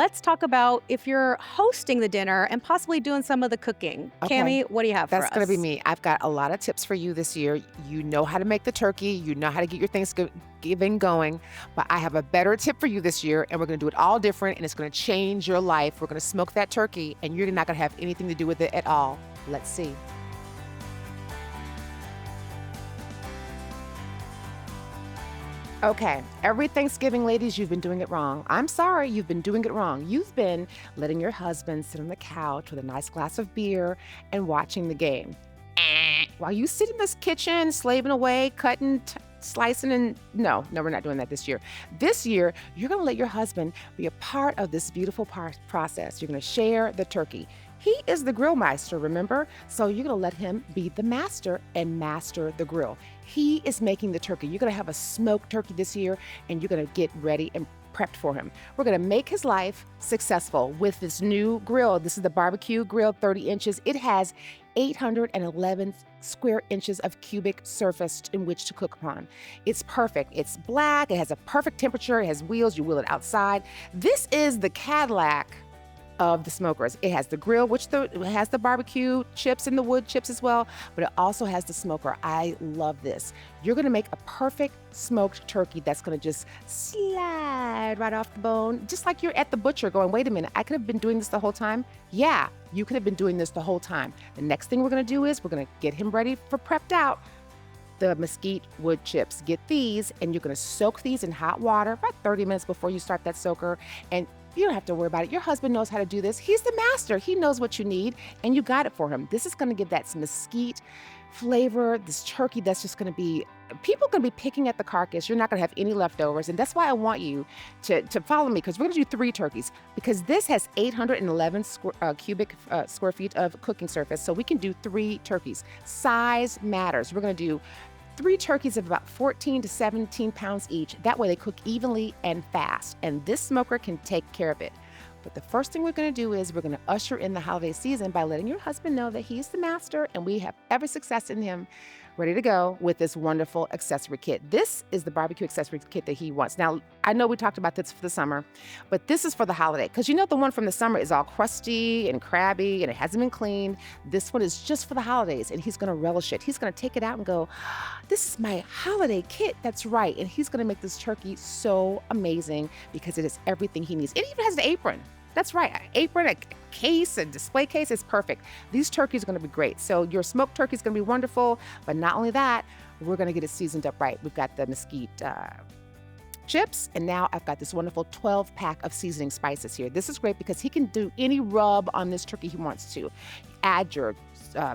Let's talk about if you're hosting the dinner and possibly doing some of the cooking. Okay. Cami, what do you have for That's gonna be us? me. I've got a lot of tips for you this year. You know how to make the turkey, you know how to get your Thanksgiving going, but I have a better tip for you this year, and we're gonna do it all different, and it's gonna change your life. We're gonna smoke that turkey, and you're not gonna have anything to do with it at all. Let's see. Okay, every Thanksgiving, ladies, you've been doing it wrong. I'm sorry, you've been doing it wrong. You've been letting your husband sit on the couch with a nice glass of beer and watching the game. While you sit in this kitchen, slaving away, cutting, slicing, and no, we're not doing that this year. This year, you're gonna let your husband be a part of this beautiful process. You're gonna share the turkey. He is the grill master, remember? So you're gonna let him be the master and master the grill. He is making the turkey. You're gonna have a smoked turkey this year, and you're gonna get ready and prepped for him. We're gonna make his life successful with this new grill. This is the BBQ grill, 30 inches. It has 811 square inches of cubic surface in which to cook upon. It's perfect. It's black. It has a perfect temperature. It has wheels. You wheel it outside. This is the Cadillac of the smokers. It has the grill, which it has the barbecue chips and the wood chips as well, but it also has the smoker. I love this. You're gonna make a perfect smoked turkey that's gonna just slide right off the bone, just like you're at the butcher going, wait a minute, I could have been doing this the whole time? Yeah, you could have been doing this the whole time. The next thing we're gonna do is we're gonna get him ready for prepped out. The Mesquite wood chips. Get these, and you're gonna soak these in hot water about 30 minutes before you start that soaker, and you don't have to worry about it. Your husband knows how to do this. He's the master. He knows what you need, and you got it for him. This is gonna give that mesquite flavor, this turkey that's just gonna be, people are gonna be picking at the carcass. You're not gonna have any leftovers, and that's why I want you to follow me, because we're gonna do 3 turkeys, because this has 811 cubic square feet of cooking surface, so we can do 3 turkeys. Size matters. We're gonna do 3 turkeys of about 14 to 17 pounds each. That way they cook evenly and fast, and this smoker can take care of it. But the first thing we're gonna do is we're gonna usher in the holiday season by letting your husband know that he's the master and we have every success in him, ready to go with this wonderful accessory kit. This is the barbecue accessory kit that he wants. Now, I know we talked about this for the summer, but this is for the holiday, because you know the one from the summer is all crusty and crabby and it hasn't been cleaned. This one is just for the holidays, and he's gonna relish it. He's gonna take it out and go, this is my holiday kit, that's right. And he's gonna make this turkey so amazing because it is everything he needs. It even has an apron. That's right, an apron, a case, a display case is perfect. These turkeys are gonna be great. So your smoked turkey is gonna be wonderful, but not only that, we're gonna get it seasoned up right. We've got the mesquite chips, and now I've got this wonderful 12-pack of seasoning spices here. This is great because he can do any rub on this turkey he wants to. Add your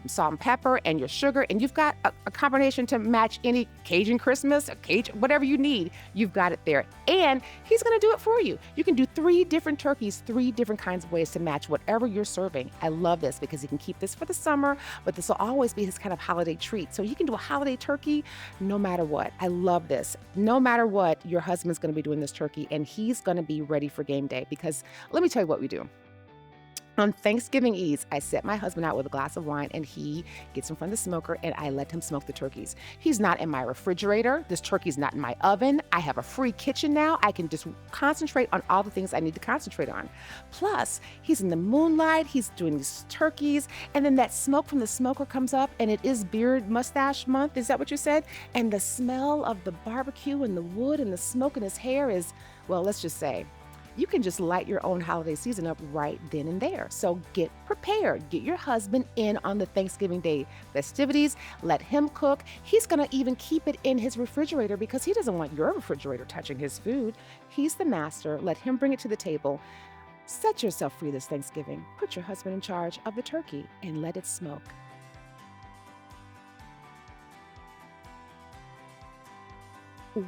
salt and pepper and your sugar, and you've got a combination to match any Cajun Christmas, Cajun, whatever you need, you've got it there. And he's gonna do it for you. You can do 3 different turkeys, 3 different kinds of ways to match whatever you're serving. I love this because he can keep this for the summer, but this will always be his kind of holiday treat. So you can do a holiday turkey no matter what. I love this. No matter what, your husband's gonna be doing this turkey, and he's gonna be ready for game day, because let me tell you what we do. On Thanksgiving Eve, I set my husband out with a glass of wine, and he gets in front of the smoker, and I let him smoke the turkeys. He's not in my refrigerator. This turkey's not in my oven. I have a free kitchen now. I can just concentrate on all the things I need to concentrate on. Plus, he's in the moonlight. He's doing these turkeys, and then that smoke from the smoker comes up, and it is beard mustache month. Is that what you said? And the smell of the barbecue and the wood and the smoke in his hair is, well, let's just say, you can just light your own holiday season up right then and there. So get prepared. Get your husband in on the Thanksgiving Day festivities. Let him cook. He's gonna even keep it in his refrigerator because he doesn't want your refrigerator touching his food. He's the master. Let him bring it to the table. Set yourself free this Thanksgiving. Put your husband in charge of the turkey and let it smoke.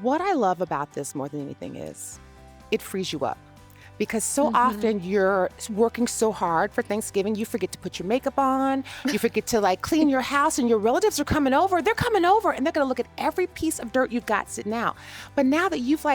What I love about this more than anything is it frees you up. Because so often you're working so hard for Thanksgiving, you forget to put your makeup on, you forget to clean your house, and your relatives are coming over. They're coming over and they're gonna look at every piece of dirt you've got sitting out. But now that you've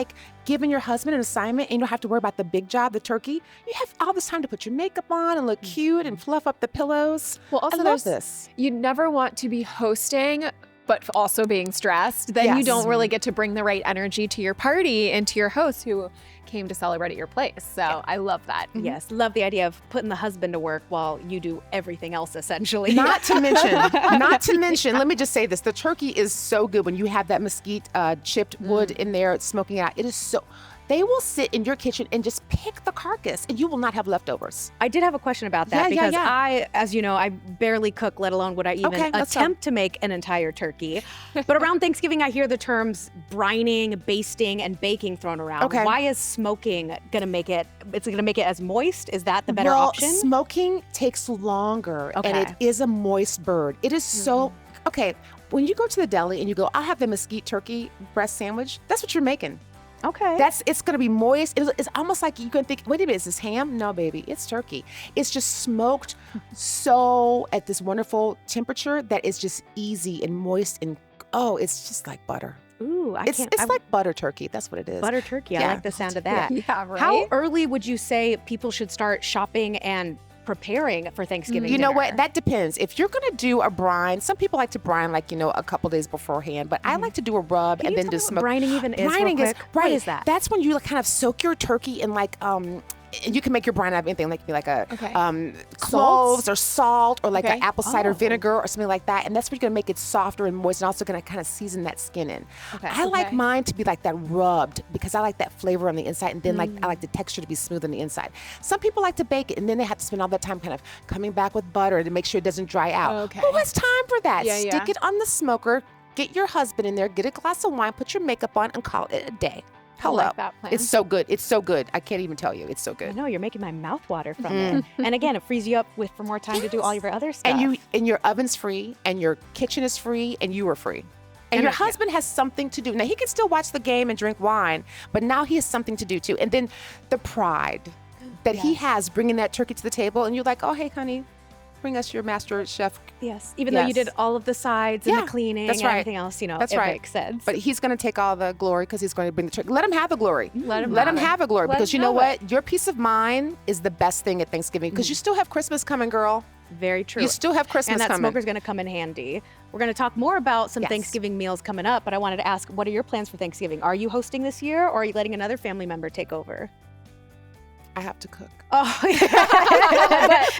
given your husband an assignment and you don't have to worry about the big job, the turkey, you have all this time to put your makeup on and look cute and fluff up the pillows. Well, also I love this. you never want to be hosting but also being stressed, then you Yes. don't really get to bring the right energy to your party and to your hosts who came to celebrate at your place. So I love that. Yes, love the idea of putting the husband to work while you do everything else, essentially. Not to mention, let me just say this. The turkey is so good when you have that mesquite chipped wood in there smoking out. It is so, they will sit in your kitchen and just pick the carcass and you will not have leftovers. I did have a question about that because I, as you know, I barely cook, let alone would I even attempt to make an entire turkey. But around Thanksgiving, I hear the terms brining, basting, and baking thrown around. Okay. Why is smoking gonna make it, it's gonna make it as moist? Is that the better option? Smoking takes longer and Okay. it is a moist bird. It is so, okay, when you go to the deli and you go, I'll have the mesquite turkey breast sandwich, that's what you're making. Okay. It's gonna be moist. It's almost like you can think, wait a minute, is this ham? No, baby, it's turkey. It's just smoked so at this wonderful temperature that it's just easy and moist and it's just like butter. Ooh, It's like butter turkey. That's what it is. butter turkey. I Yeah. like the sound of that. Yeah, right? How early would you say people should start shopping and preparing for Thanksgiving You know dinner? what? That depends. If you're going to do a brine, some people like to brine like, a couple days beforehand, but I like to do a rub Can and you then tell do me what smoke. brining even is? Brining real is, quick? right. What is that? That's when you kind of soak your turkey in and you can make your brine out of anything, like a cloves or salt or like an apple cider vinegar or something like that. And that's where you're gonna make it softer and moist and also gonna kind of season that skin in. I like mine to be like that rubbed because I like that flavor on the inside and then I like the texture to be smooth on the inside. Some people like to bake it and then they have to spend all that time kind of coming back with butter to make sure it doesn't dry out. Okay. Who has time for that? Yeah, Stick it on the smoker, get your husband in there, get a glass of wine, put your makeup on and call it a day. Hello. I like that plan. It's so good. It's so good. I can't even tell you. It's so I good. know, you're making my mouth water from it. And again, it frees you up for more time to do all your other stuff. And your oven's free and your kitchen is free and you are free. And your husband has something to do. Now he can still watch the game and drink wine, but now he has something to do too. And then the pride that he has bringing that turkey to the table and you're like, oh, hey, honey, bring us your master chef. Yes, even though you did all of the sides and the cleaning and right. everything else, That's it right. makes sense. But he's going to take all the glory because he's going to bring the turkey. Let him have the glory. Let him have a glory Let because him you know have what? Your peace of mind is the best thing at Thanksgiving because you still have Christmas coming, girl. Very true. You still have Christmas and that coming. smoker's going to come in handy. We're going to talk more about some Yes. Thanksgiving meals coming up, but I wanted to ask, what are your plans for Thanksgiving? Are you hosting this year or are you letting another family member take over? I have to cook. Oh,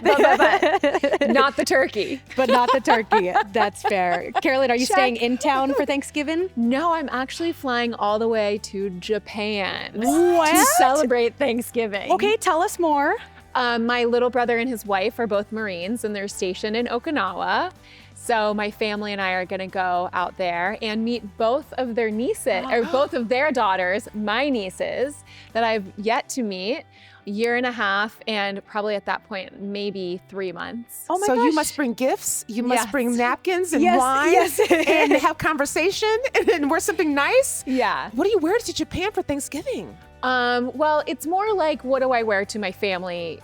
but not the turkey. but not the turkey. That's fair. Carolyn, are you Check. staying in town for Thanksgiving? No, I'm actually flying all the way to Japan to What? celebrate Thanksgiving. Okay, tell us more. My little brother and his wife are both Marines and they're stationed in Okinawa. So my family and I are gonna go out there and meet both of their nieces, or both of their daughters, my nieces, that I've yet to meet. Year and a half, and probably at that point, maybe 3 months. Oh my So gosh. you must bring gifts. You must Yes. bring napkins and Yes, wine yes. and have conversation and wear something nice. Yeah. What do you wear to Japan for Thanksgiving? Well, it's more like, what do I wear to my family,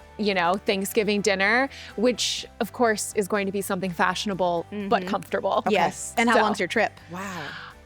Thanksgiving dinner, which of course is going to be something fashionable, but comfortable. Yes. And how So- long's your trip? Wow.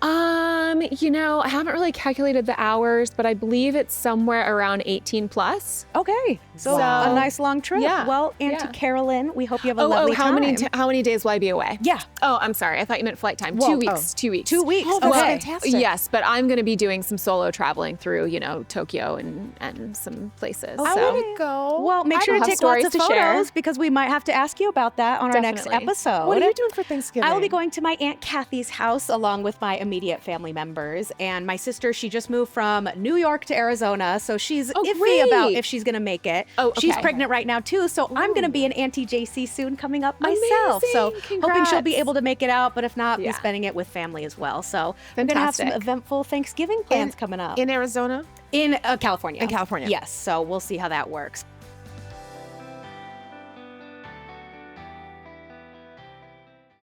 I haven't really calculated the hours, but I believe it's somewhere around 18 plus. Okay. So Wow. a nice long trip. Yeah. Well, Auntie Yeah. Carolyn, we hope you have a lovely how time. how many days will I be away? Yeah. Oh, I'm sorry. I thought you meant flight time. Whoa. 2 weeks. 2 weeks. 2 weeks. Oh, that's okay. fantastic. Yes, but I'm going to be doing some solo traveling through, Tokyo and some places. I so. want to go. Well, make I sure to will have take lots stories of to photos share. because we might have to ask you about that on our next Definitely. episode. What are you doing for Thanksgiving? I will be going to my Aunt Kathy's house along with my immediate family members. And my sister, she just moved from New York to Arizona. So she's iffy great. about if she's going to make it. Oh, She's okay. pregnant right now, too. So I'm going to be an Auntie JC soon coming up myself. So Amazing. hoping she'll be Congrats. able to make it out. But if not, be Yeah. spending it with family as well. So I'm going to have some Fantastic. eventful Thanksgiving plans coming up. in Arizona. In California. In California. Yes. So we'll see how that works.